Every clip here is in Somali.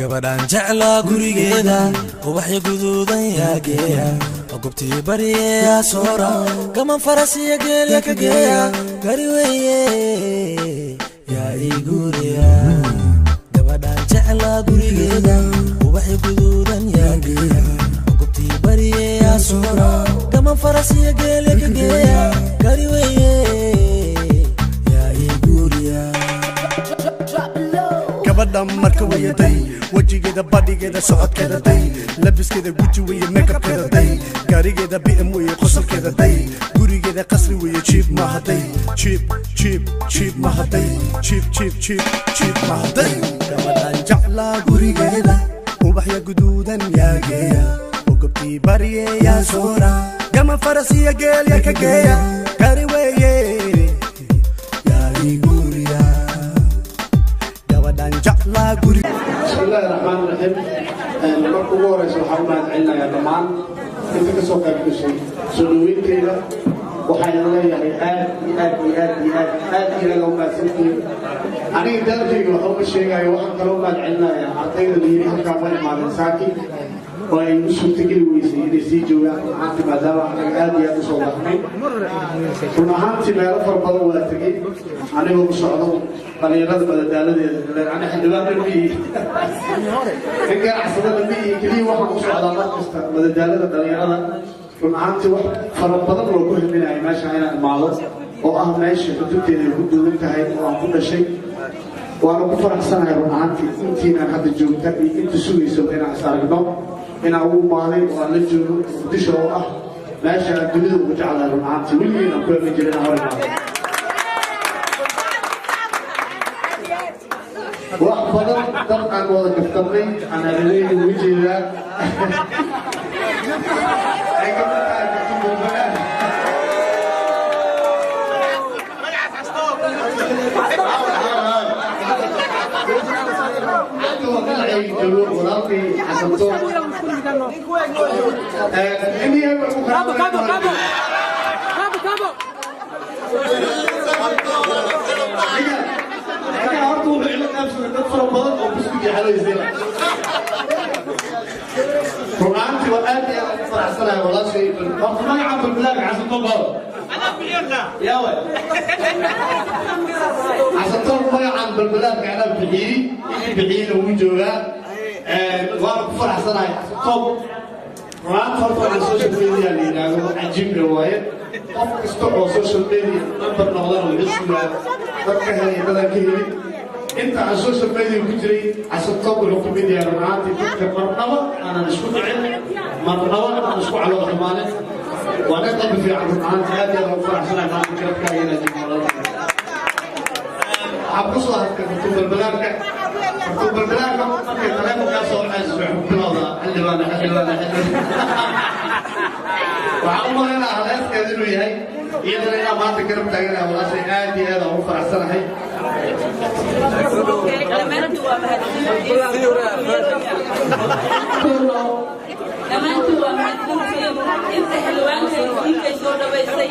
gabadhan jeclaa gurigeeda ubaxyo guduudan yaa geeya gobtii bariya soora kama farasiya geelya ka geeya gari weeye yaa ii guriya gabadhan jeclaa gurigeeda ubaxyo guduudan yaa geeya gobtii bariya soora kama farasiya geelya ka geeya gari weeye yaa ii guriya gabadhan marka weeyaday wajigeeda badhigeeda socodkeeda day labiskeeda guji weeye makeupkeeda day gaarigeeda bm weeye qosolkeeda day gurigeeda qasri weeye jiib mahaday jiib mahaday jiib mahaday gabadhan jeclaa gurigeeda ubaxya guduudan yaa geeya oo gobtii bariye yaa soora gama farasiya geelya ka geeya gari weeye yaa ii guriya بسم الله الرحمن الرحيم. مركو غوريس waxaan ma celinayaa dhamaan inta ka soo qayb gashay suluwinteeda waxaan leeyahay aad loo maasantiin aniga dalkayga waxa uu sheegay waxaan kaloo ma celinayaa ardayda liiri halka way maadan saaki oo ay u suurtageli weysay inay sii joogaan maanta maadaama aad u soo baxnay runaantii meel farbadan waa tagay anigoo ku socdo dhalinyarada madadaaladeeda ana xildhibaan dhambiyi ninka axsadada dhambiyi keliya waxaan ku socdaa mar kasta madadaalada dhalinyarada runaantii wax fara badan loo ku himinaya meesha inaan imaado oo ah meesha xuduudeeda ay ku duugan tahay oo aan ku dhashay waana ku faraxsanahay runaantii intiinaan hadda joogta iyo inta sugayso inaan is aragno inaan ugu imaaday oo aan la joogo muqdisho oo ah meesha aan dunida ugu jeclahay runaantii weligiin aan ku eegi jirin hor imaado wax badan dad aan wada kaftamay aan adeegay wajhiga ay ka tahay kutubuubaha ay joogo walaalkay xasanto runaantii waa aad iyo aad u faraxsanahay walaashay horta magaca balbalaaga xasanto baado yaawe xasanto magacan balbalaaga anaa bixiyeyna wuu joogaa waana ku faraxsanahay xasanto runaanta horta waxaan social media la yidhaahdo cajiibna waaye qof kasta oo social media nambar noqdana laga sugaa dadka helay dadaan ka helin انت على السوشيال ميديا وكتري عشان تطور الكوميديا رمعاتي تذكر مرنوة انا نشكو عين مرنوة انا نشكو على ضمانه وانا طبي في عبد الرحمن هذه الرفع عشان انا كنت كاينه دي عبصوا كتب البلاغه في كلام كاسو اسبوع بلوضه حلوانا وعمر انا على اسكت انه هي إذا أنا ما تكلم تاني ولا شيء عادي هذا هو فرح سنة هاي. كمان توا مهدوم أنت حلوان كيف يسوون بيسي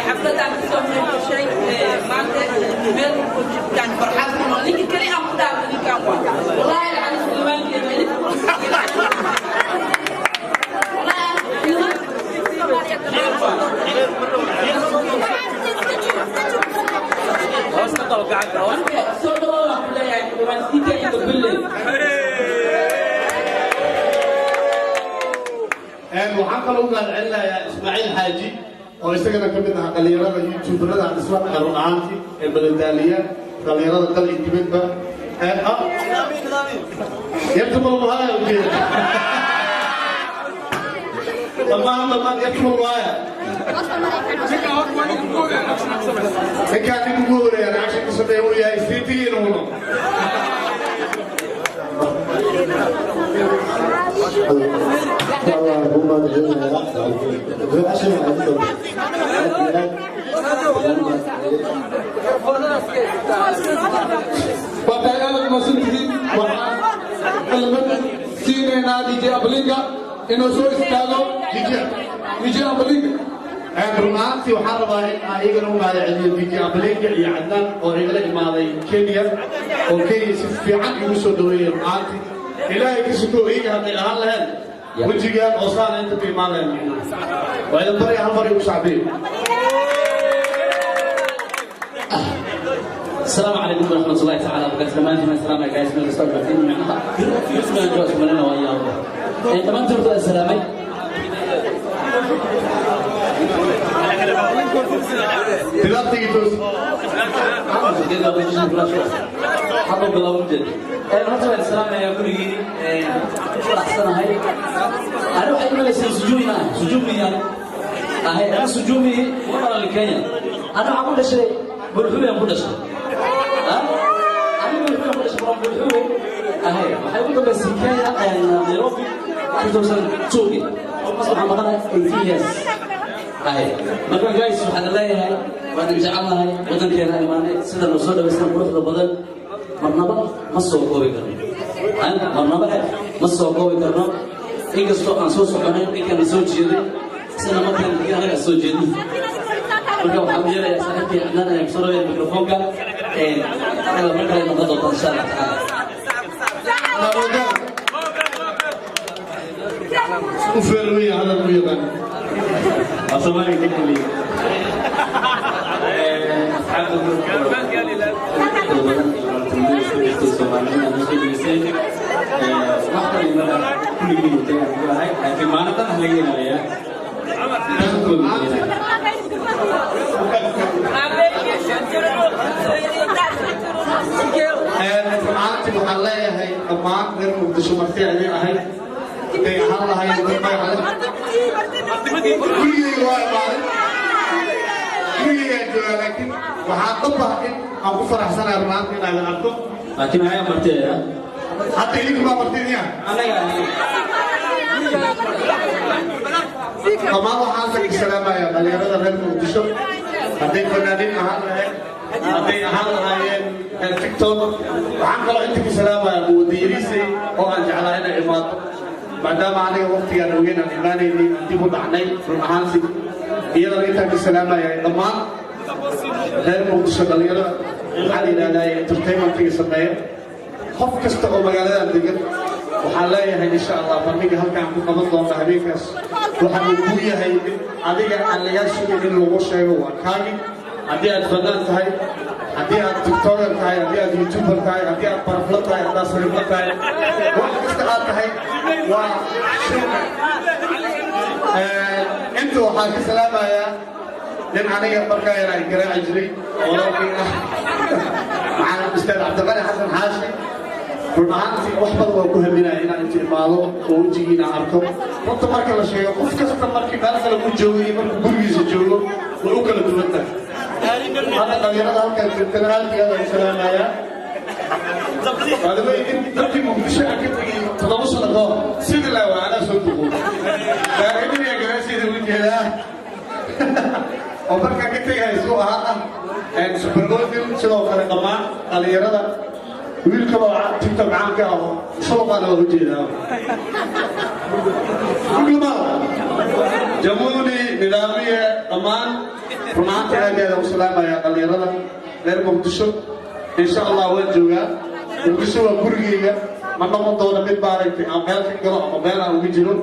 حفلة عم تسوون شيء ما تمر كان فرحان منه ليك كريه أمدا ليك أموا والله أنا حلوان كيف waxaan kaloo gaadcelina Ismaaciil Xaaji oo isagana ka mid ah dhalinyarada YouTuberada aan isla qarunaantii ee madadaaliya dhalinyarada kale dibadba يكتب الرواية وكذا طبعا يكتب الرواية كان يقول يعني عشان تصدق ويا استيتين والله Pagkailan masundin kalimat sine na DJ Abelinga inoso istalo DJ Abelinga runaantii waxaan rabaa in ayagana u mahadceliyo DJ Abelinga iyo Cadnaan oo igala imaaday Kenya oo Kenya si fiican igu soo dhaweeyay runaantii إلهي كسكو إيجا هذي أهل لهن وجيجان أوصان أنت في مالين وإذا بري هالبري وشعبي. السلام عليكم ورحمة الله تعالى وبركاته. السلام عليكم جايز من الأستاذ بكين معها اسمه جوز مننا وياه. تمام ترد السلامي. دلوقتي جدوس. كذا بيجي بلاش. حبوا بلا وجد. مثلا السلام يا كوري أحسن هاي. أنا واحد من السجوني سجوني يعني. أنا سجوني وأنا اللي كيان. أنا عمود شيء بالحوي عمود شيء. أنا بالحوي عمود شيء برام بالحوي. أهي وحيقولوا بس كيان نيروبي 2002. مصر عمرنا 18 years. هاي مرة جاي سبحان الله هاي وأنا جعلنا هاي وذن كان هاي ماني سيدا نوصل بسنا بروح لبدل مرنبا مصر قوي كرنا أنا مرنبا مصر قوي كرنا إنك استو أنسوس وكنا إنك نسوي جيري سنا ما كان كنا نسوي جيري مركب الحمد لله يا سيدي عندنا يكسروا الميكروفون كان أنا مركب المضاد إن شاء الله تعالى وفيروي على الويضان. أصلاً يدخل لي. maanta waxaan leeyahay dhammaan reer muqdisho marti ayay ahayd inay ahaan lahayn dad magaca gurigeyga waa imaaday gurigeygaan joogaa laakiin waxaan dhabah in aan ku faraxsanahay runaanta inaadan arko laakiin maxay martida hadda idinku baa martidiya dhammaan waxaan ka salaamayaa dhalinyarada reer muqdisho hadday fanaaniin ahaan lahayd hadday ahaan lahaayeen tiktok waxaan kaloo inta ka salaamayaa muwadiyadiisay oo aan jeclaa inay imaato maadaama aniga waqtigaan ogeyn aan imaanaynay aan dib u dhacnay run ahaansi iyadana intaan ka salaamayaa dhammaan reer muqdisho dhalinyarada waxaa la yidhahdaa entertainmentiga sameeya qof kasta oo magaaladan degan waxaan leeyahay insha allah bandhiga halkaan ku qaban doonta habeenkaas waxaan ugu yahay adiga aan lagaa sugin in lagu sheego waa kaagi haddii aad fanaan tahay haddii aad tiktoker tahay haddii aad youtuber tahay haddii aad barafla tahay haddii aad sariifla tahay wax kasta aad tahay waa inta waxaan ka salaamayaa nin aniga markaa yaraan garaaci jiray walaalkii ah maxamed ustaad cabdiqani xasan xaashi run ahaantii wax badan waa ku haminaya inaan inta imaado oo wejigiina arko runta marka la sheego qof kasta markii meel kale ku joogo iyo markuu gurigiisa joogo way u kala duwan tahay hadda dhalinyarada halkan joogtana aadkeeda u salaamayaa waadawey in dadkii muqdisho aan ka tegay 7 sano kahor sidii laa waa anaa soo duqo gaaribiniya garaasheeda wejeedaa oo markaa ka tegaya suu ahaa ah supergoldil sidoo kale dhammaan dhalinyarada wiilka baa tiktok caanka ah oo shulqaana waa ujeedaa jamhuuri nidaamiye dhammaan runaanta aageeda u salaamayaa dhalinyarada reer muqdisho insha allah waan joogaa muqdisho waa gurigeyga ma noqon doono mid maaragtay aan meel ka galo ama meel aan uga jiro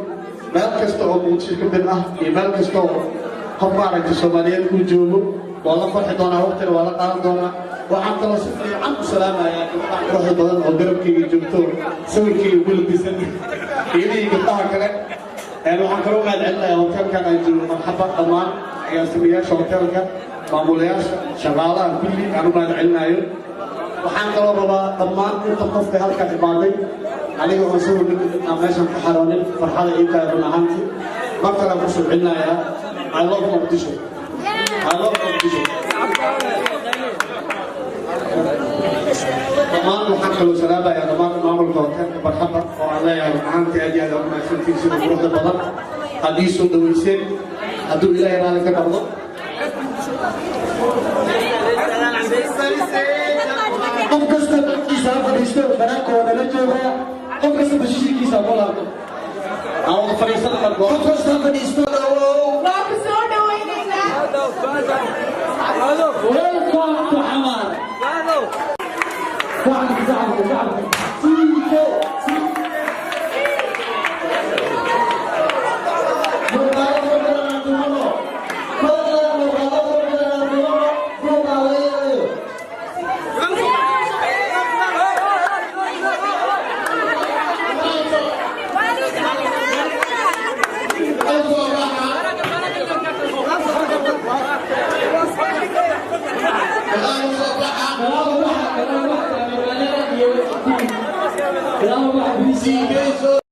meel kasta oo muqdisho ka mid ah iyo meel kasta oo qof maaragtay soomaaliyeed ku joogo waa la farxi doonaa waqtina waa la qaadan doonaa waxaan kaloo si fiican u salaamayaa gabdhaha quruxda badan oo garabkeyga joogto sawirkeyga ugu labisan iyadii gabdhaha kale waxaan kaloo mahad celinayaa hoteelkan aan joogo marxaba dhammaan agaasimayaasha hoteelka maamulayaasha shaqaalaha kulli aan u mahad celinayo waxaan kaloo rabaa dhammaan inta qofka halkan imaaday aniga oo sawir aan meeshan ku xaroonin farxada ii tahay run ahaantii mar kale aan ku soo celinayaa I love Muqdisho. I love Muqdisho. dhammaan waxaan kaloo salaabayaa dhammaan maamulka hoteelka barxaba oo aan leeyahay runahaantii aad iyo aad ugu mahadsantiin sida quruxda badan aad ii soo dhaweyseen hadduu ilaahay raali ka noqdo qof kasta dadkiisa ha fadhiisto banaanka waa nala joogaa qof kasta bashiirkiisa ha ku laabto aan wada fadhiisana marka qof kasta ha fadhiisto welcome to Hamar. CK soo